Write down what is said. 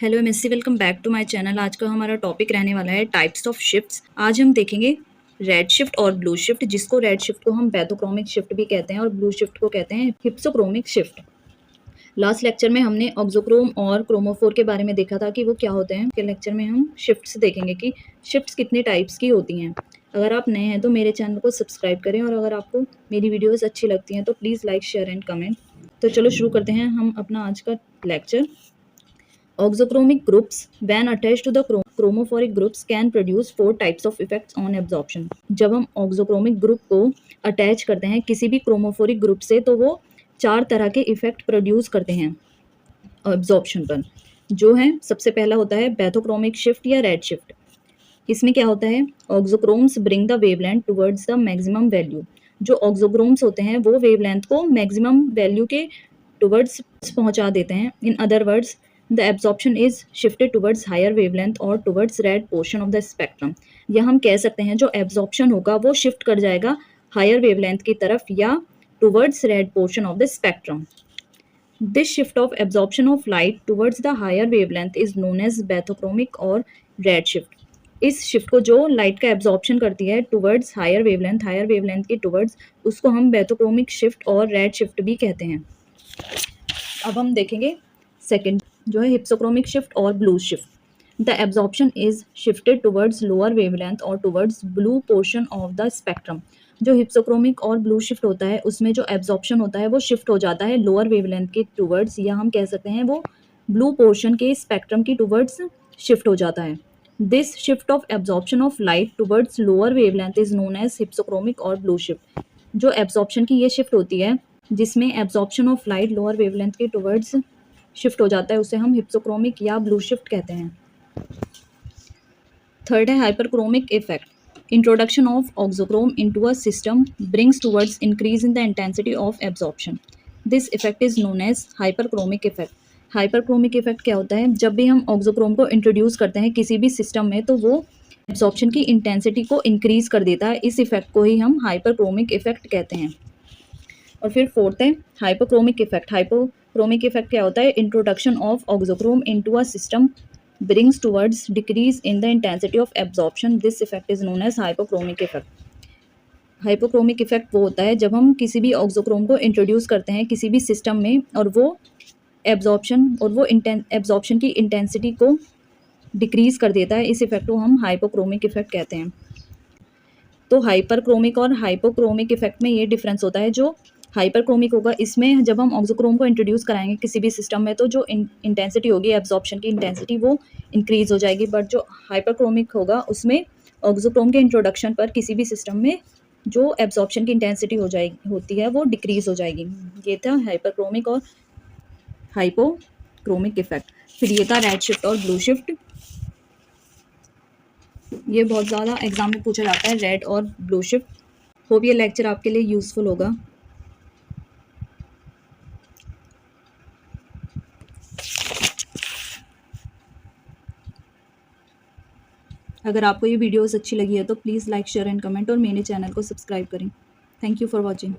Hello MSc, welcome back to my channel. आज का हमारा टॉपिक रहने वाला है टाइप्स ऑफ शिफ्ट्स। आज हम देखेंगे रेड शिफ्ट और ब्लू शिफ्ट, जिसको रेड शिफ्ट को हम बैथोक्रोमिक शिफ्ट भी कहते हैं और ब्लू शिफ्ट को कहते हैं हिप्सोक्रोमिक शिफ्ट। लास्ट लेक्चर में हमने ऑक्सोक्रोम और क्रोमोफोर के बारे में देखा था कि वो क्या होते हैं। के लेक्चर में हम शिफ्ट्स देखेंगे कि शिफ्ट्स कितने टाइप्स की होती हैं। अगर आप नए हैं तो मेरे चैनल को सब्सक्राइब करें, और अगर आपको मेरी वीडियोज़ अच्छी लगती हैं तो please like, share and comment. तो चलो शुरू करते हैं हम अपना आज का lecture. Auxochromic groups, when attached to the chromophoric groups, can produce 4 types of effects on absorption. जब हम ऑक्सोक्रोमिक ग्रुप को अटैच करते हैं किसी भी क्रोमोफोरिक ग्रुप से तो वो 4 तरह के इफेक्ट प्रोड्यूस करते हैं एब्जॉर्प्शन पर। जो है सबसे पहला होता है बैथोक्रोमिक शिफ्ट या रेड शिफ्ट। इसमें क्या होता है, auxochromes bring the wavelength towards the maximum value. जो ऑक्सोक्रोम्स होते हैं वो वेवलेंथ को मैक्सिमम वैल्यू के टुवर्ड्स पहुंचा देते हैं। In other words, the absorption is shifted towards higher wavelength और towards red portion of the spectrum. या हम कह सकते हैं जो एब्जॉर्प्शन होगा वो शिफ्ट कर जाएगा हायर वेवलेंथ की तरफ या towards red portion of the spectrum. This shift of absorption of light towards the higher wavelength is known as bathochromic और रेड शिफ्ट। इस शिफ्ट को जो लाइट का एब्जॉर्प्शन करती है टुवर्ड्स हायर वेवलेंथ के टुवर्ड्स, उसको हम बैथोक्रोमिक शिफ्ट और रेड शिफ्ट भी कहते हैं। अब हम देखेंगे सेकंड, जो है हिप्सोक्रोमिक शिफ्ट और blue shift. The absorption is shifted towards lower wavelength और towards blue portion of the spectrum. जो हिप्सोक्रोमिक और ब्लू शिफ्ट होता है उसमें जो एब्जॉर्प्शन होता है वो शिफ्ट हो जाता है लोअर वेवलेंथ के टुवर्ड्स, या हम कह सकते हैं वो ब्लू पोर्शन के स्पेक्ट्रम की टुवर्ड्स शिफ्ट हो जाता है। This shift of absorption of light towards lower wavelength is known as hypsochromic और ब्लू शिफ्ट। जो एब्जॉर्प्शन की ये शिफ्ट होती है जिसमें absorption of light lower wavelength के टुवर्ड्स शिफ्ट हो जाता है, उसे हम हिप्सोक्रोमिक या ब्लू शिफ्ट कहते हैं। थर्ड है hyperchromic effect. Introduction of auxochrome into a system brings towards increase in the intensity of absorption. This effect is known as hyperchromic effect. Hyperchromic effect क्या होता है, जब भी हम ऑक्सोक्रोम को इंट्रोड्यूस करते हैं किसी भी सिस्टम में तो वो एब्जॉर्प्शन की इंटेंसिटी को इंक्रीज कर देता है। इस इफेक्ट को ही हम हाइपरक्रोमिक इफेक्ट कहते हैं। और फिर फोर्थ है हाइपोक्रोमिक इफेक्ट। हाइपोक्रोमिक इफेक्ट क्या होता है, introduction of auxochrome into a system brings towards decrease in the intensity of absorption. This effect is known as hypochromic effect. Hypochromic effect वो होता है जब हम किसी भी ऑक्सोक्रोम को इंट्रोड्यूस करते हैं किसी भी सिस्टम में और वो एब्जॉर्प्शन की इंटेंसिटी को डिक्रीज कर देता है। इस इफेक्ट को हम हाइपोक्रोमिक इफेक्ट कहते हैं। तो हाइपरक्रोमिक और हाइपोक्रोमिक इफेक्ट में ये डिफरेंस होता है। जो हाइपरक्रोमिक होगा इसमें जब हम ऑक्सोक्रोम को इंट्रोड्यूस कराएंगे किसी भी सिस्टम में तो जो इंटेंसिटी होगी एब्जॉर्प्शन की इंटेंसिटी वो इंक्रीज हो जाएगी, बट जो हाइपरक्रोमिक होगा उसमें ऑक्सोक्रोम के इंट्रोडक्शन पर किसी भी सिस्टम में जो एब्जॉर्प्शन की इंटेंसिटी होती है वो डिक्रीज हो जाएगी। ये था हाइपरक्रोमिक और हाइपोक्रोमिक इफेक्ट। फिर ये था रेड शिफ्ट और ब्लू शिफ्ट। ये बहुत ज़्यादा एग्जाम में पूछा जाता है, रेड और ब्लू शिफ्ट। होप ये लेक्चर आपके लिए यूज़फुल होगा। अगर आपको ये वीडियोस अच्छी लगी है तो please like, share and comment और मेरे चैनल को सब्सक्राइब करें। Thank you for watching.